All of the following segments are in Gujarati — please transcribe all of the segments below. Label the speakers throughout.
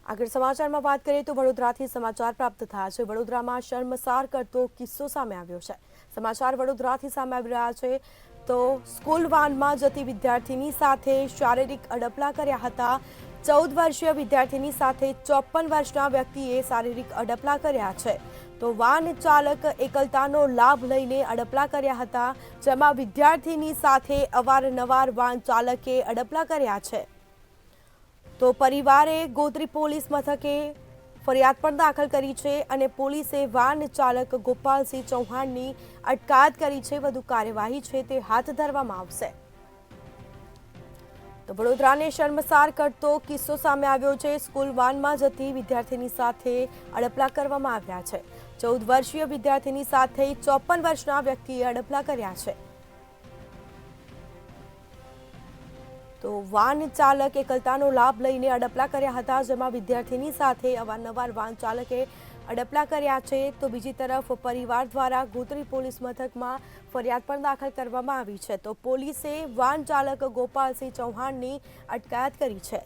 Speaker 1: આગળ સમાચારમાં વાત કરીએ તો વડોદરાથી સમાચાર પ્રાપ્ત થયા છે। વડોદરામાં શર્મસાર કરતો કિસ્સો સામે આવ્યો છે। સમાચાર વડોદરાથી સામે આવી રહ્યા છે તો સ્કૂલ વાનમાં જતી વિદ્યાર્થીની સાથે શારીરિક અડપલા કર્યા હતા। 14 વર્ષીય વિદ્યાર્થીની સાથે 54 વર્ષના વ્યક્તિએ શારીરિક અડપલા કર્યા છે। તો વાન ચાલક એકલતાનો લાભ લઈને અડપલા કર્યા હતા, જેમાં વિદ્યાર્થીની સાથે અવારનવાર વાન ચાલકે અડપલા કર્યા છે। તો પરિવારે ગોત્રી પોલીસ મથકે ફરિયાદ પણ દાખલ કરી છે અને પોલીસે વાન ચાલક ગોપાલસિંહ ચૌહાણની અટકાયત કરી છે। વધુ કાર્યવાહી છે તે હાથ ધરવામાં આવશે। તો વડોદરાને શર્મસાર કરતો કિસ્સો સામે આવ્યો છે। સ્કૂલ વાનમાં જતી વિદ્યાર્થીની સાથે અડપલા કરવામાં આવ્યા છે। 14 વર્ષીય વિદ્યાર્થીની સાથે 54 વર્ષના વ્યક્તિએ અડપલા કર્યા છે। તો વાન ચાલક એકલતાનો લાભ લઈને અડપલા કર્યા હતા, જેમાં વિદ્યાર્થીની સાથે અવારનવાર વાન ચાલકે અડપલા કર્યા છે। તો બીજી તરફ પરિવાર દ્વારા ગોત્રી પોલીસ મથકમાં ફરિયાદ પણ દાખલ કરવામાં આવી છે। તો પોલીસે વાન ચાલક ગોપાલસિંહ ચૌહાણની અટકાયત કરી છે।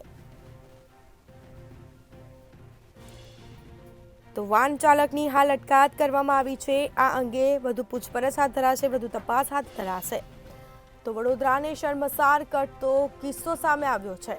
Speaker 1: તો વાન ચાલકની હાલ અટકાયત કરવામાં આવી છે। આ અંગે વધુ પૂછપરછ હાથ ધરાશે, વધુ તપાસ હાથ ધરાશે। તો વડોદરાને શર્મસાર કરતો કિસ્સો સામે આવ્યો છે।